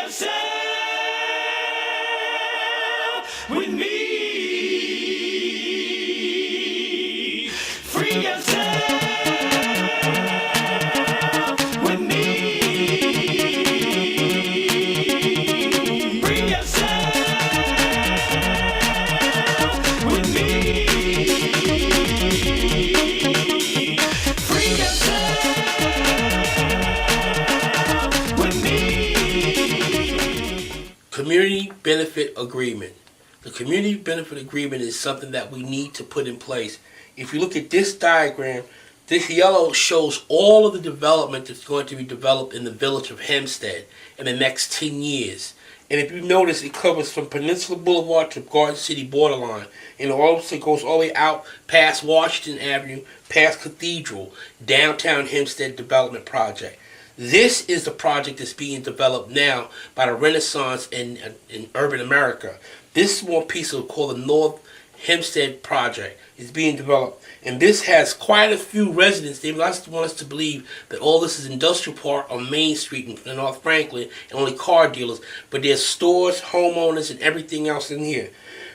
yourself with me. Free yourself with me. Free yourself with me. Free yourself with me. Community benefit agreement. The community benefit agreement is something that we need to put in place. If you look at this diagram, this yellow shows all of the development that's going to be developed in the village of Hempstead in the next 10 years. And if you notice, it covers from Peninsula Boulevard to Garden City borderline. And it also goes all the way out past Washington Avenue, past Cathedral, downtown Hempstead Development Project. This is the project that's being developed now by the Renaissance in urban America. This small piece of called the North Hempstead Project is being developed. And this has quite a few residents. They want us to believe that all this is industrial park on Main Street in North Franklin and only car dealers. But there's stores, homeowners, and everything else in here.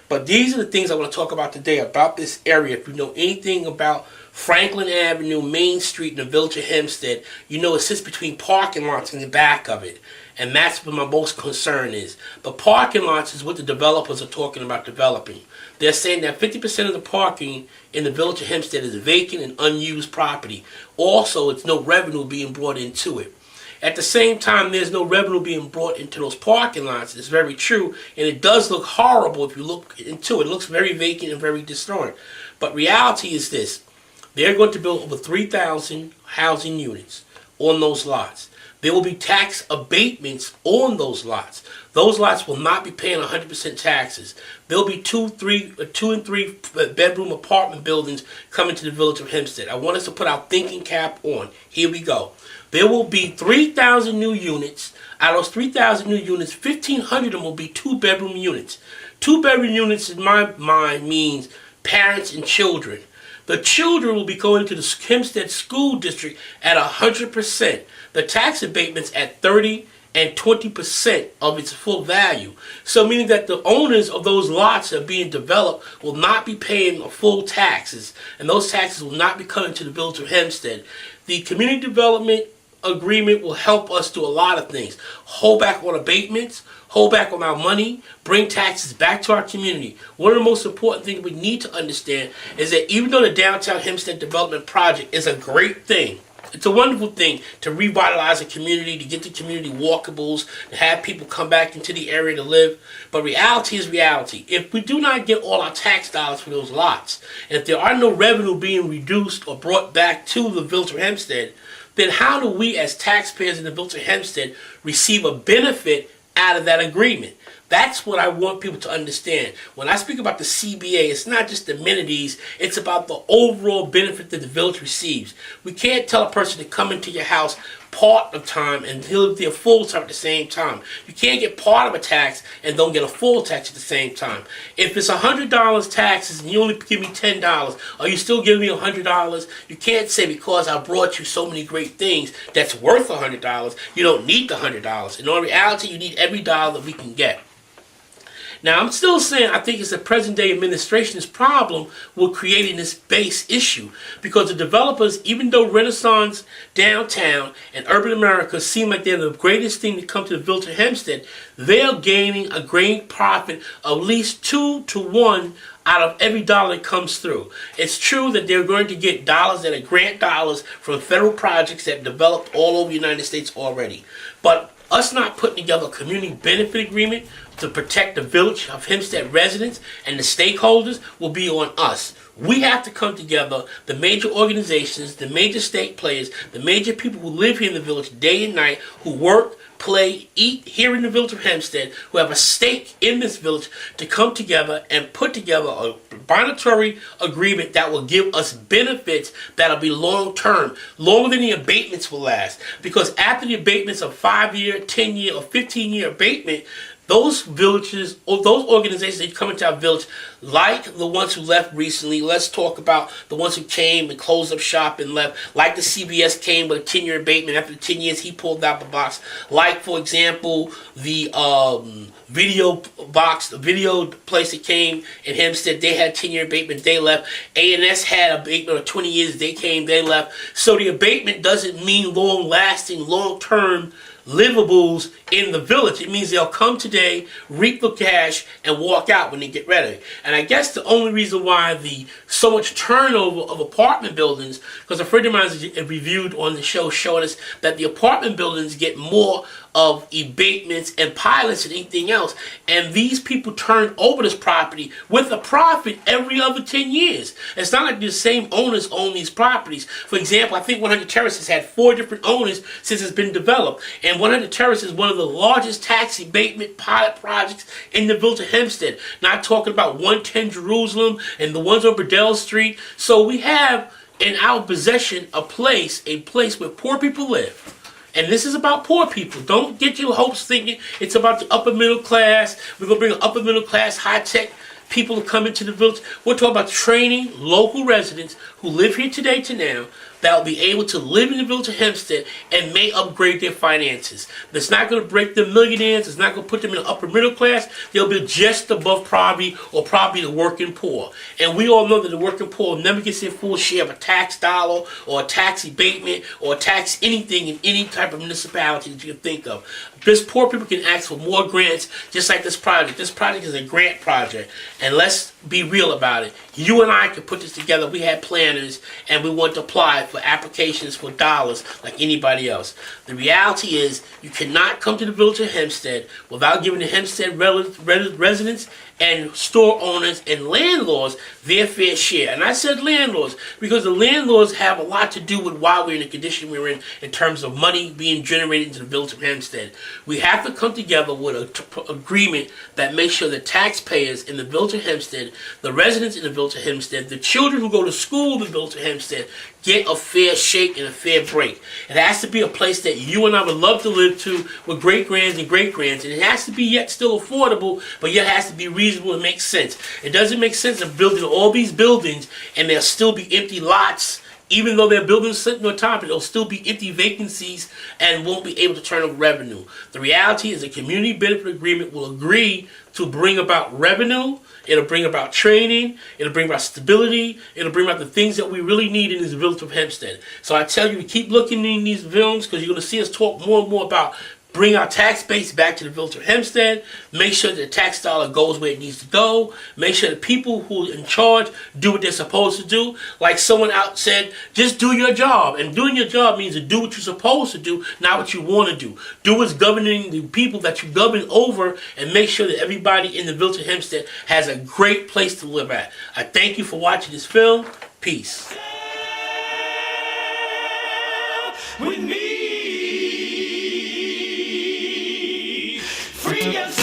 But these are the things I want to talk about today about this area. If you know anything about Franklin Avenue, Main Street, in the village of Hempstead, you know it sits between parking lots in the back of it. And that's what my most concern is. The parking lots is what the developers are talking about developing. They're saying that 50% of the parking in the village of Hempstead is vacant and unused property. Also, it's no revenue being brought into it. At the same time, there's no revenue being brought into those parking lots. It's very true, and it does look horrible if you look into it. It looks very vacant and very destroyed. But reality is this. They're going to build over 3,000 housing units on those lots. There will be tax abatements on those lots. Those lots will not be paying 100% taxes. There'll be two and three bedroom apartment buildings coming to the village of Hempstead. I want us to put our thinking cap on. Here we go. There will be 3,000 new units. Out of those 3,000 new units, 1,500 of them will be two-bedroom units. Two-bedroom units, in my mind, means parents and children. The children will be going to the Hempstead School District at 100%. The tax abatements at 30 and 20% of its full value. So meaning that the owners of those lots that are being developed will not be paying full taxes. And those taxes will not be coming to the village of Hempstead. The community development agreement will help us do a lot of things. Hold back on abatements, hold back on our money, bring taxes back to our community. One of the most important things we need to understand is that even though the Downtown Hempstead Development Project is a great thing, it's a wonderful thing to revitalize a community, to get the community walkables, to have people come back into the area to live. But reality is reality. If we do not get all our tax dollars for those lots, and if there are no revenue being reduced or brought back to the village of Hempstead, then how do we as taxpayers in the village of Hempstead receive a benefit out of that agreement? That's what I want people to understand. When I speak about the CBA, it's not just amenities, it's about the overall benefit that the village receives. We can't tell a person to come into your house part of time and he'll live there full time at the same time. You can't get part of a tax and don't get a full tax at the same time. If it's $100 taxes and you only give me $10, are you still giving me $100? You can't say because I brought you so many great things that's worth $100, you don't need the $100. In all reality, you need every dollar that we can get. Now, I'm still saying I think it's the present-day administration's problem with creating this base issue because the developers, even though Renaissance Downtown and Urban America seem like they're the greatest thing to come to the village of Hempstead, they're gaining a great profit of at least 2 to 1 out of every dollar that comes through. It's true that they're going to get dollars that are grant dollars from federal projects that developed all over the United States already. But us not putting together a community benefit agreement to protect the village of Hempstead residents and the stakeholders will be on us. We have to come together, the major organizations, the major state players, the major people who live here in the village day and night, who work, play, eat here in the village of Hempstead, who have a stake in this village, to come together and put together a monetary agreement that will give us benefits that'll be long-term, longer than the abatements will last. Because after the abatements of 5-year, 10-year, or 15-year abatement, those villages or those organizations that come into our village, like the ones who left recently. Let's talk about the ones who came and closed up shop and left. Like the CBS came with a 10-year abatement. After 10 years, he pulled out the box. Like, for example, the video box, the video place that came in Hempstead, they had 10-year abatement. They left. A&S had abatement of 20 years. They came. They left. So the abatement doesn't mean long-lasting, long-term livables in the village. It means they'll come today, reap the cash, and walk out when they get ready. And I guess the only reason why the so much turnover of apartment buildings, because a friend of mine has reviewed on the show showing us that the apartment buildings get more of abatements and pilots and anything else, and these people turn over this property with a profit every other 10 years. It's not like the same owners own these properties. For example, I think 100 Terraces had 4 different owners since it's been developed, and 100 Terraces is one of the largest tax abatement pilot projects in the village of Hempstead. Not talking about 110 Jerusalem and the ones on Burdell Street. So we have in our possession a place where poor people live. And this is about poor people. Don't get your hopes thinking it's about the upper middle class. We're going to bring upper middle class, high-tech people to come into the village. We're talking about training local residents who live here today to now that will be able to live in the village of Hempstead and may upgrade their finances. That's not going to break them millionaires. It's not going to put them in the upper middle class. They'll be just above poverty or probably the working poor. And we all know that the working poor never gets their full share of a tax dollar or a tax abatement or a tax anything in any type of municipality that you can think of. Just poor people can ask for more grants, just like this project. This project is a grant project. And let's be real about it. You and I can put this together. We had planners and we want to apply for applications for dollars like anybody else. The reality is you cannot come to the village of Hempstead without giving the Hempstead residents and store owners and landlords their fair share. And I said landlords because the landlords have a lot to do with why we're in the condition we're in terms of money being generated into the village of Hempstead. We have to come together with an agreement that makes sure the taxpayers in the village of Hempstead, the residents in the village of Hempstead, the children who go to school in the village of Hempstead get a fair shake and a fair break. It has to be a place that you and I would love to live to with great-grands and great-grands. And it has to be yet still affordable, but yet has to be reasonable and make sense. It doesn't make sense of building all these buildings and there'll still be empty lots. Even though they're buildings sitting on top, there'll still be empty vacancies and won't be able to turn over revenue. The reality is a community benefit agreement will agree to bring about revenue. It'll bring about training. It'll bring about stability. It'll bring about the things that we really need in this village of Hempstead. So I tell you to keep looking in these films because you're going to see us talk more and more about bring our tax base back to the village of Hempstead. Make sure that the tax dollar goes where it needs to go. Make sure the people who are in charge do what they're supposed to do. Like someone out said, just do your job. And doing your job means to do what you're supposed to do, not what you want to do. Do what's governing the people that you govern over and make sure that everybody in the village of Hempstead has a great place to live at. I thank you for watching this film. Peace. With me, free yourself.